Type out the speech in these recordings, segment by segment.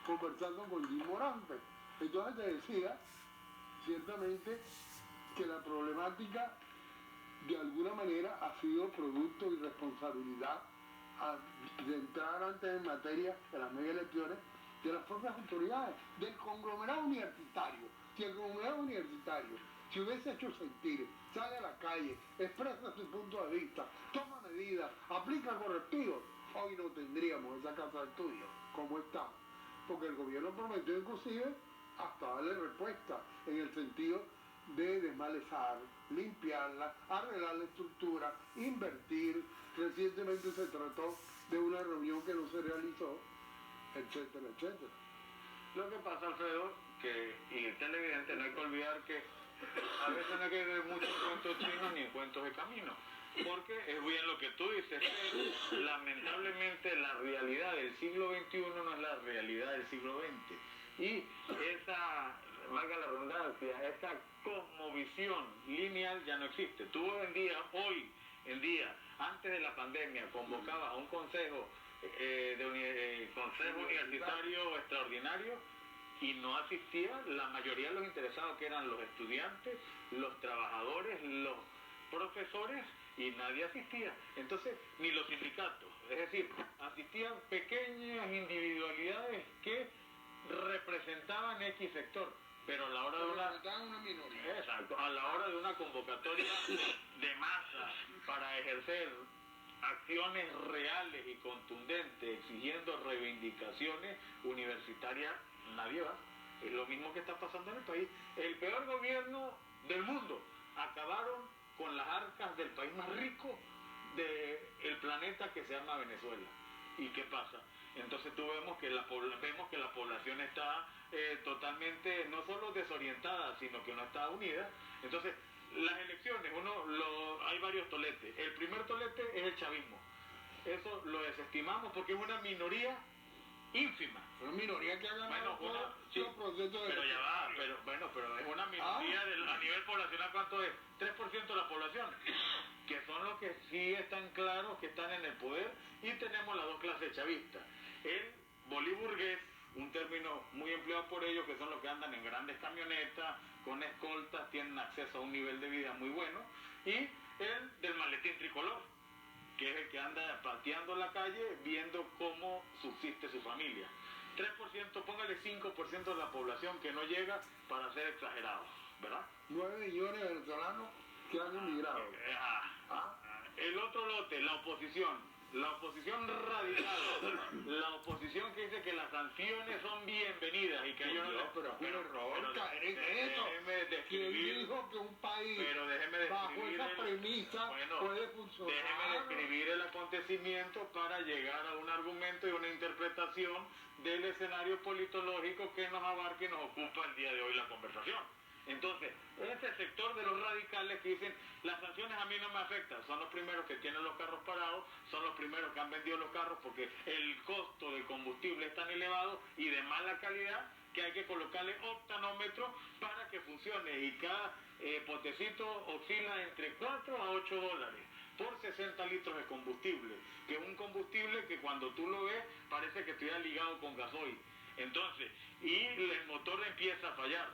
conversando con Jim Morante. Entonces te decía, ciertamente, que la problemática de alguna manera ha sido producto y responsabilidad de entrar antes en materia de las mega elecciones de las propias autoridades, del conglomerado universitario. Si el conglomerado universitario se hubiese hecho sentir, sale a la calle, expresa su punto de vista, toma medidas, aplica correctivos, hoy no tendríamos esa casa de estudio como está, porque el gobierno prometió inclusive hasta darle respuesta en el sentido de desmalezar, limpiarla, arreglar la estructura, invertir. Recientemente se trató de una reunión que no se realizó, etcétera, etcétera. Lo que pasa, Alfredo, que y es televidente, no hay que olvidar que a veces no hay que ver muchos cuentos chinos ni en cuentos de camino, porque es bien lo que tú dices, que lamentablemente la realidad del siglo XXI no es la realidad del siglo XX. Y esa, valga la redundancia, esa cosmovisión lineal ya no existe. Tú hoy en día, antes de la pandemia, convocabas a un consejo consejo universitario extraordinario y no asistía la mayoría de los interesados, que eran los estudiantes, los trabajadores, los profesores, y nadie asistía. Entonces, ni los sindicatos. Es decir, asistían pequeñas individualidades que representaban X sector, pero a la hora de una minoría. Exacto, a la hora de una convocatoria de masa para ejercer acciones reales y contundentes exigiendo reivindicaciones universitarias, nadie va. Es lo mismo que está pasando en el país. El peor gobierno del mundo. Acabaron con las arcas del país más rico del planeta, que se llama Venezuela. ¿Y qué pasa? Entonces vemos que la población está totalmente, no solo desorientada, sino que no está unida. Entonces, las elecciones, hay varios toletes. El primer tolete es el chavismo. Eso lo desestimamos porque es una minoría ínfima. Una minoría que ha ganado los procesos de... Pero ya va, pero es una minoría a nivel poblacional. ¿Cuánto es? 3% de la población, que son los que sí están claros, que están en el poder, y tenemos las dos clases chavistas. El boliburgués, un término muy empleado por ellos, que son los que andan en grandes camionetas, con escoltas, tienen acceso a un nivel de vida muy bueno, y el del maletín tricolor, que es el que anda pateando la calle viendo cómo subsiste su familia. 3%, póngale 5% de la población que no llega, para ser exagerados, ¿verdad? 9 millones de venezolanos que han emigrado. El otro lote, la oposición radical, la oposición que dice que las sanciones son bienvenidas y que ellos pero es un error caer en eso. ¿Quién dijo que un país bajo esa premisa puede funcionar? Déjeme describir el acontecimiento para llegar a un argumento y una interpretación del escenario politológico que nos abarca y nos ocupa el día de hoy la conversación. Entonces, ese sector de los radicales que dicen, las sanciones a mí no me afectan, son los primeros que tienen los carros parados, son los primeros que han vendido los carros porque el costo del combustible es tan elevado y de mala calidad que hay que colocarle octanómetros para que funcione, y cada potecito oscila entre 4 a 8 dólares por 60 litros de combustible, que es un combustible que cuando tú lo ves parece que estuviera ligado con gasoil. Entonces, y el motor empieza a fallar.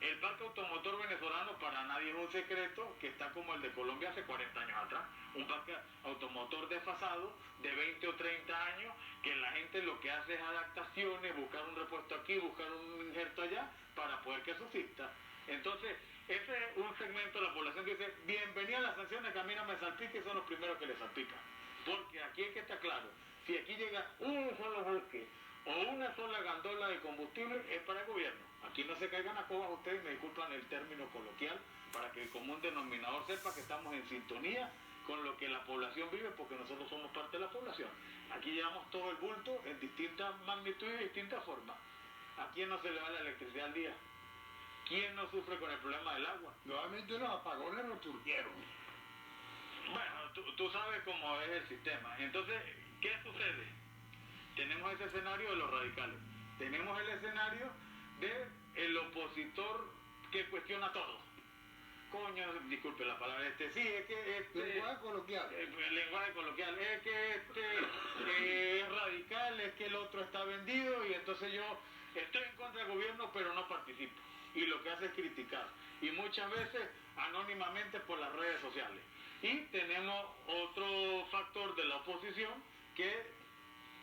El parque automotor venezolano para nadie es un secreto que está como el de Colombia hace 40 años atrás. Un parque automotor desfasado de 20 o 30 años, que la gente lo que hace es adaptaciones, buscar un repuesto aquí, buscar un injerto allá, para poder que subsista. Entonces, ese es un segmento de la población que dice, bienvenida a las sanciones, que a mí no me salpique, son los primeros que les salpican. Porque aquí es que está claro, si aquí llega un solo buque o una sola gandola de combustible, es para el gobierno. Aquí no se caigan a cobas ustedes, me disculpan el término coloquial, para que el común denominador sepa que estamos en sintonía con lo que la población vive, porque nosotros somos parte de la población. Aquí llevamos todo el bulto en distintas magnitudes y distintas formas. ¿A quién no se le va la electricidad al día? ¿Quién no sufre con el problema del agua? Nuevamente los apagones nos surgieron. Bueno, tú sabes cómo es el sistema. Entonces, ¿qué sucede? Tenemos ese escenario de los radicales. Tenemos el escenario del opositor que cuestiona todo. coño, disculpe la palabra, sí, es que lenguaje coloquial. El lenguaje coloquial, es que es radical, es que el otro está vendido y entonces yo estoy en contra del gobierno pero no participo. Y lo que hace es criticar. Y muchas veces anónimamente por las redes sociales. Y tenemos otro factor de la oposición que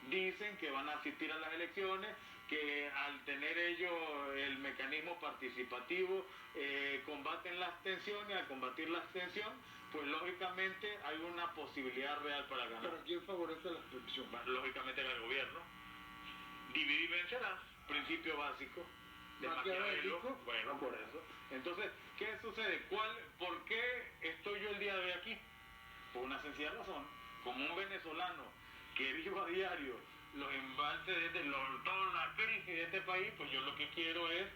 dicen que van a asistir a las elecciones, que al tener ellos el mecanismo participativo combaten la abstención, y al combatir la abstención, pues lógicamente hay una posibilidad real para ganar. ¿Para quién favorece la abstención? Lógicamente el gobierno. Dividir y vencerás, principio básico de Maquiavelo. Bueno, por eso. Entonces, ¿qué sucede? ¿Por qué estoy yo el día de hoy aquí? Por una sencilla razón. Como un venezolano que vivo a diario los embalses de toda la crisis de este país, pues yo lo que quiero es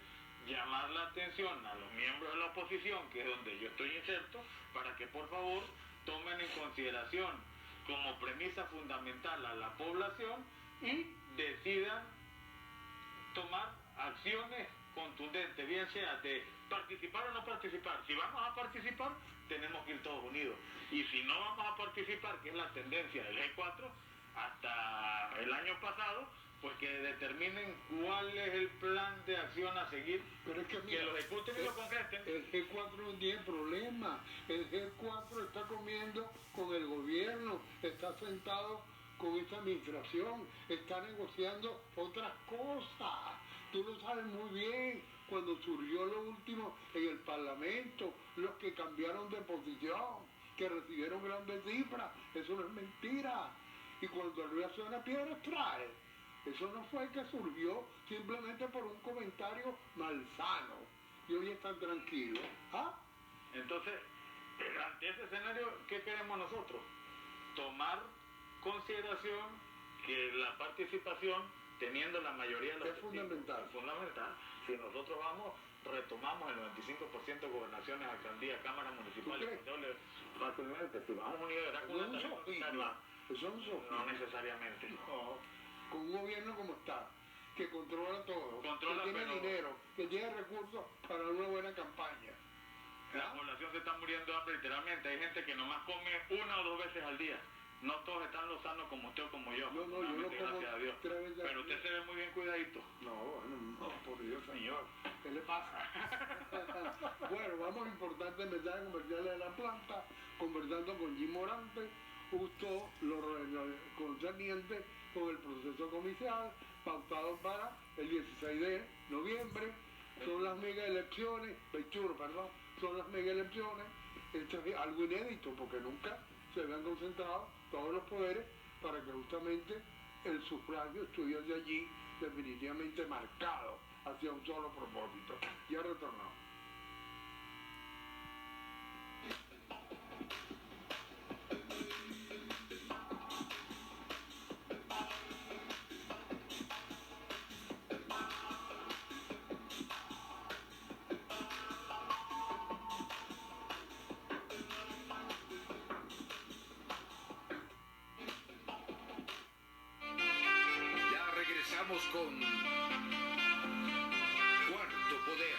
llamar la atención a los miembros de la oposición, que es donde yo estoy inserto, para que por favor tomen en consideración como premisa fundamental a la población y decidan tomar acciones contundentes, bien sea de participar o no participar. Si vamos a participar, tenemos que ir todos unidos. Y si no vamos a participar, que es la tendencia del G4, hasta el año pasado, pues que determinen cuál es el plan de acción a seguir, pero es que, mira, lo ejecuten y lo concreten. El G4 no tiene problema, el G4 está comiendo con el gobierno, está sentado con esta administración, está negociando otras cosas. Tú lo sabes muy bien, cuando surgió lo último en el Parlamento, los que cambiaron de posición, que recibieron grandes cifras, eso no es mentira. Y cuando el río suena, piedras trae. Eso no fue que surgió simplemente por un comentario malsano. Y hoy están tranquilos. ¿Ah? Entonces, ante ese escenario, ¿qué queremos nosotros? Tomar consideración que la participación, teniendo la mayoría de los es fundamental. Es fundamental. Si nosotros retomamos el 95% de gobernaciones, alcaldías, cámaras municipales, fácilmente, si vamos unidos, eso no necesariamente. No. Con un gobierno como está, que controla todo, que tiene dinero, que tiene recursos para una buena campaña. La población se está muriendo de hambre literalmente. Hay gente que nomás come 1 o 2 veces al día. No todos están lo sanos como usted o como yo. No, yo no como gracias a Dios. 3 veces. Pero usted se ve muy bien cuidadito. No, bueno, no, por Dios, señor. ¿Qué le pasa? Bueno, vamos a importante mensaje comerciales de la planta, conversando con Jim Morante, justo lo concerniente con el proceso comicial, pautado para el 16 de noviembre. Son las mega elecciones, 21, perdón, son las mega elecciones. Esto es algo inédito porque nunca se habían concentrado todos los poderes para que justamente el sufragio estuviese allí definitivamente marcado hacia un solo propósito. Ya retornamos. Con Cuarto Poder.